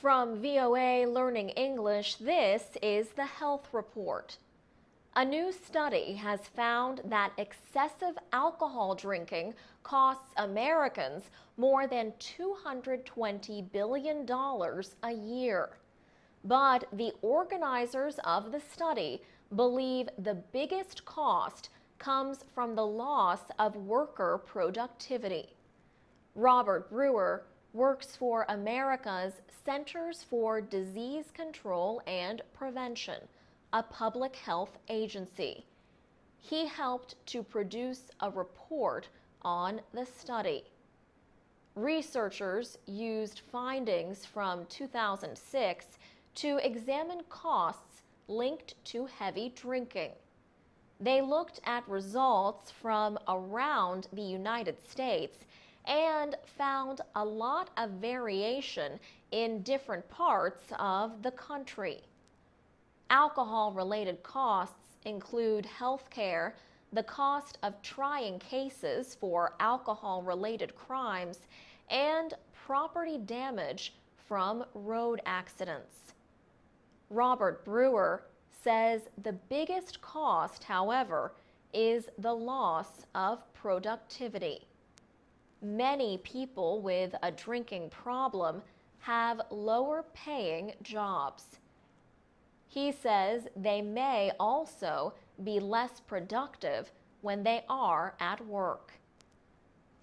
From VOA Learning English, this is the Health Report. A new study has found that excessive alcohol drinking costs Americans more than $220 billion a year. But the organizers of the study believe the biggest cost comes from the loss of worker productivity. Robert Brewer works for America's Centers for Disease Control and Prevention, a public health agency. He helped to produce a report on the study. Researchers used findings from 2006 to examine costs linked to heavy drinking. They looked at results from around the United States and found a lot of variation in different parts of the country. Alcohol-related costs include health care, the cost of trying cases for alcohol-related crimes, and property damage from road accidents. Robert Brewer says the biggest cost, however, is the loss of productivity. Many people with a drinking problem have lower paying jobs. He says they may also be less productive when they are at work.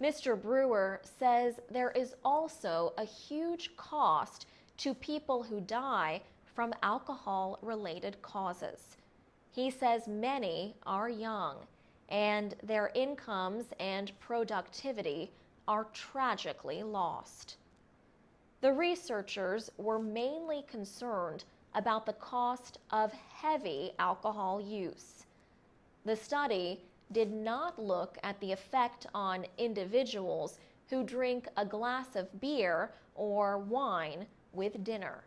Mr. Brewer says there is also a huge cost to people who die from alcohol-related causes. He says many are young, and their incomes and productivity are tragically lost. The researchers were mainly concerned about the cost of heavy alcohol use. The study did not look at the effect on individuals who drink a glass of beer or wine with dinner.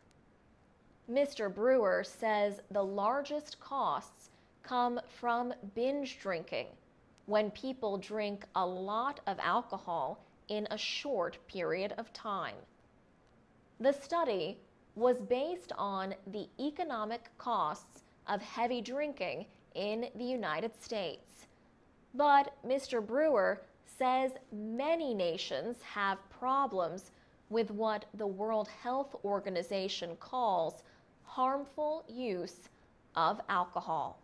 Mr. Brewer says the largest costs come from binge drinking, when people drink a lot of alcohol in a short period of time. The study was based on the economic costs of heavy drinking in the United States. But Mr. Brewer says many nations have problems with what the World Health Organization calls harmful use of alcohol.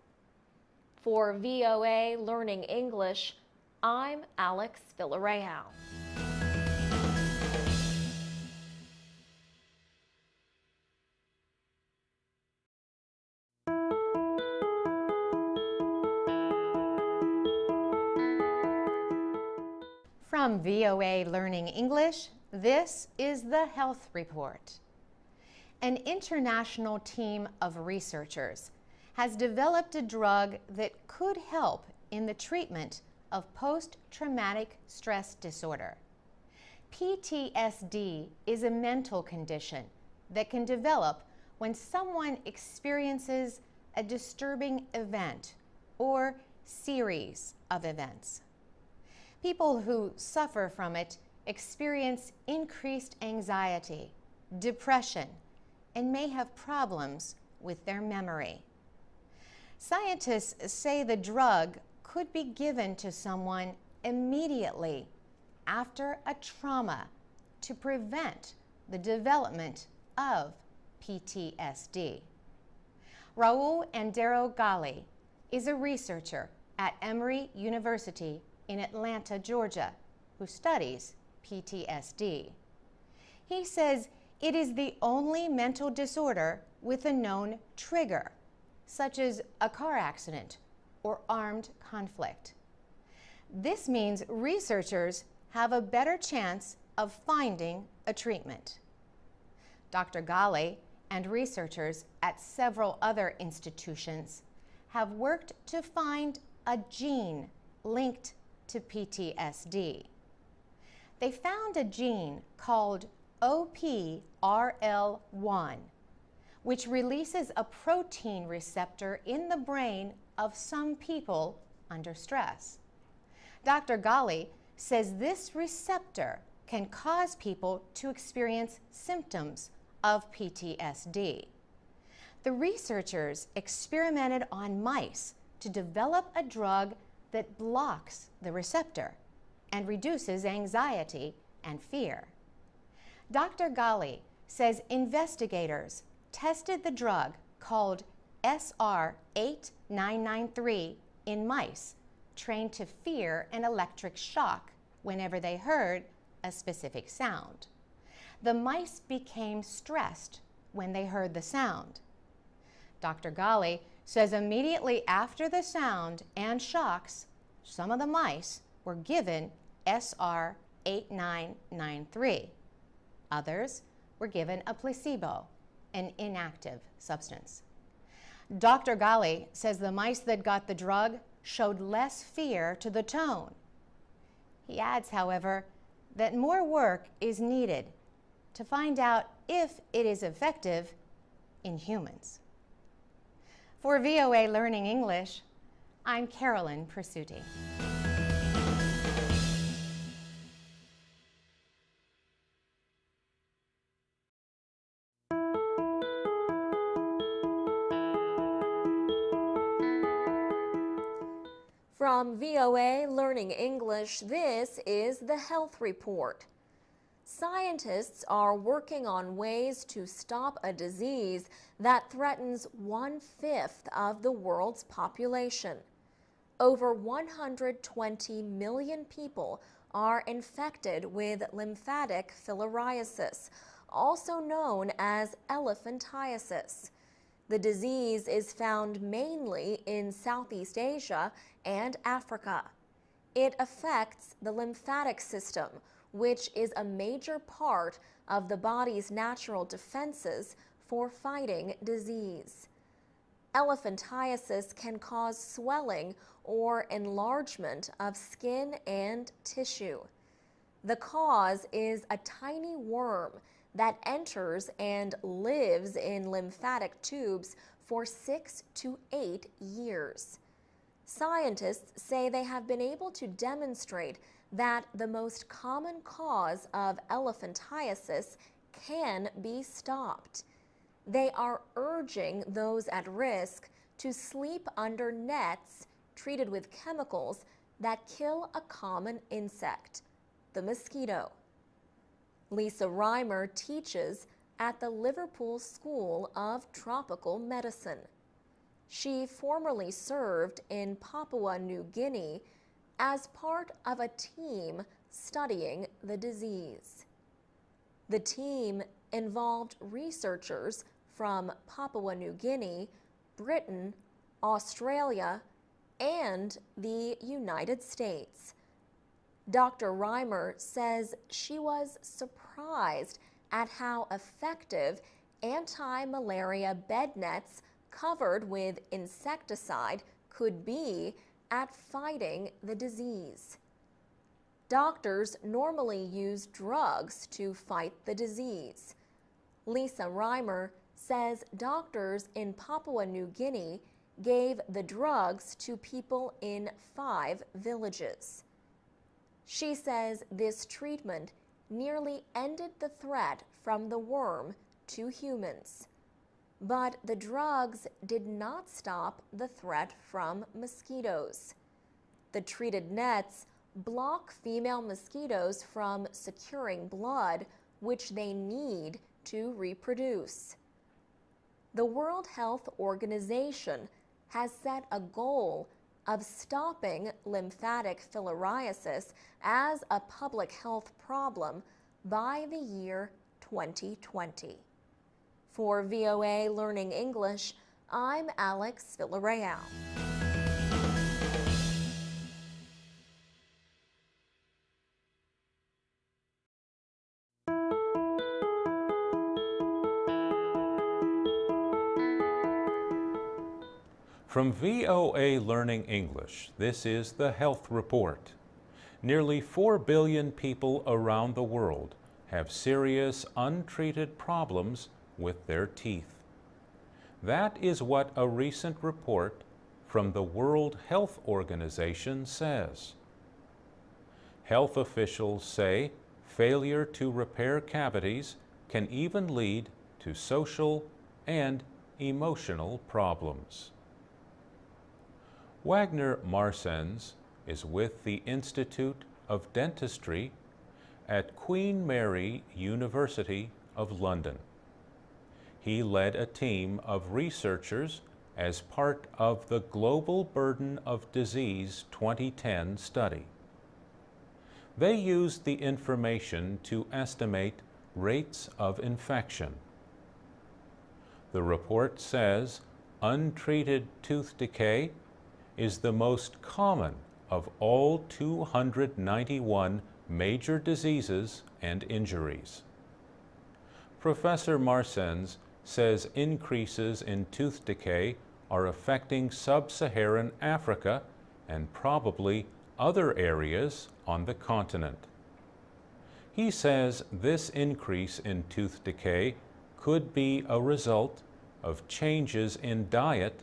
For VOA Learning English, I'm Alex Villarreal. From VOA Learning English, this is the Health Report. An international team of researchers has developed a drug that could help in the treatment of post-traumatic stress disorder. PTSD is a mental condition that can develop when someone experiences a disturbing event or series of events. People who suffer from it experience increased anxiety, depression, and may have problems with their memory. Scientists say the drug could be given to someone immediately after a trauma to prevent the development of PTSD. Raul Andero Gali is a researcher at Emory University in Atlanta, Georgia, who studies PTSD. He says it is the only mental disorder with a known trigger, such as a car accident or armed conflict. This means researchers have a better chance of finding a treatment. Dr. Gali and researchers at several other institutions have worked to find a gene linked to PTSD. They found a gene called OPRL1, which releases a protein receptor in the brain of some people under stress. Dr. Gali says this receptor can cause people to experience symptoms of PTSD. The researchers experimented on mice to develop a drug that blocks the receptor and reduces anxiety and fear. Dr. Ghali says investigators tested the drug called SR8993 in mice trained to fear an electric shock whenever they heard a specific sound. The mice became stressed when they heard the sound. Dr. Ghali says immediately after the sound and shocks, some of the mice were given SR8993. Others were given a placebo, an inactive substance. Dr. Ghali says the mice that got the drug showed less fear to the tone. He adds, however, that more work is needed to find out if it is effective in humans. For VOA Learning English, I'm Carolyn Presutti. From VOA Learning English, this is the Health Report. Scientists are working on ways to stop a disease that threatens 1/5 of the world's population. Over 120 million people are infected with lymphatic filariasis, also known as elephantiasis. The disease is found mainly in Southeast Asia and Africa. It affects the lymphatic system, which is a major part of the body's natural defenses for fighting disease. Elephantiasis can cause swelling or enlargement of skin and tissue. The cause is a tiny worm that enters and lives in lymphatic tubes for 6 to 8 years. Scientists say they have been able to demonstrate that the most common cause of elephantiasis can be stopped. They are urging those at risk to sleep under nets treated with chemicals that kill a common insect, the mosquito. Lisa Reimer teaches at the Liverpool School of Tropical Medicine. She formerly served in Papua New Guinea as part of a team studying the disease. The team involved researchers from Papua New Guinea, Britain, Australia, and the United States. Dr. Reimer says she was surprised at how effective anti-malaria bed nets covered with insecticide could be at fighting the disease. Doctors normally use drugs to fight the disease. Lisa Reimer says doctors in Papua New Guinea gave the drugs to people in 5 villages. She says this treatment nearly ended the threat from the worm to humans. But the drugs did not stop the threat from mosquitoes. The treated nets block female mosquitoes from securing blood, which they need to reproduce. The World Health Organization has set a goal of stopping lymphatic filariasis as a public health problem by the year 2020. For VOA Learning English, I'm Alex Villarreal. From VOA Learning English, this is the Health Report. Nearly 4 billion people around the world have serious untreated problems with their teeth. That is what a recent report from the World Health Organization says. Health officials say failure to repair cavities can even lead to social and emotional problems. Wagner Marsens is with the Institute of Dentistry at Queen Mary University of London. He led a team of researchers as part of the Global Burden of Disease 2010 study. They used the information to estimate rates of infection. The report says untreated tooth decay is the most common of all 291 major diseases and injuries. Professor Marsens says increases in tooth decay are affecting sub-Saharan Africa and probably other areas on the continent. He says this increase in tooth decay could be a result of changes in diet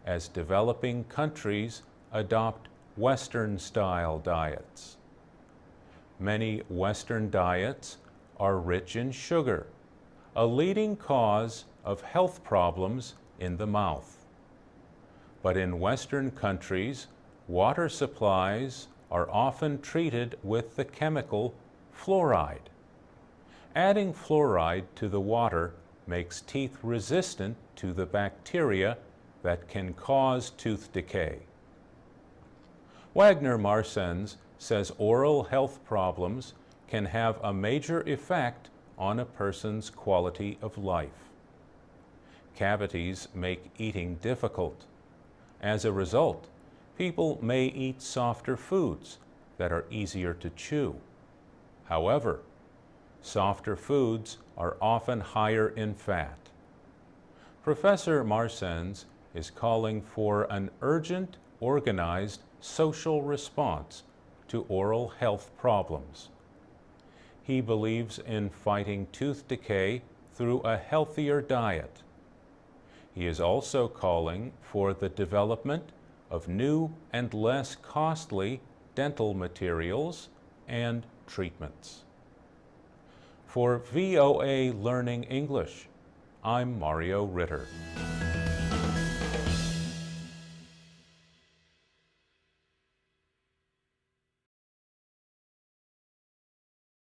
as developing countries adopt Western-style diets. Many Western diets are rich in sugar, a leading cause of health problems in the mouth. But in Western countries, water supplies are often treated with the chemical fluoride. Adding fluoride to the water makes teeth resistant to the bacteria that can cause tooth decay. Wagner Marsens says oral health problems can have a major effect on a person's quality of life. Cavities make eating difficult. As a result, people may eat softer foods that are easier to chew. However, softer foods are often higher in fat. Professor Marsens is calling for an urgent, organized social response to oral health problems. He believes in fighting tooth decay through a healthier diet. He is also calling for the development of new and less costly dental materials and treatments. For VOA Learning English, I'm Mario Ritter.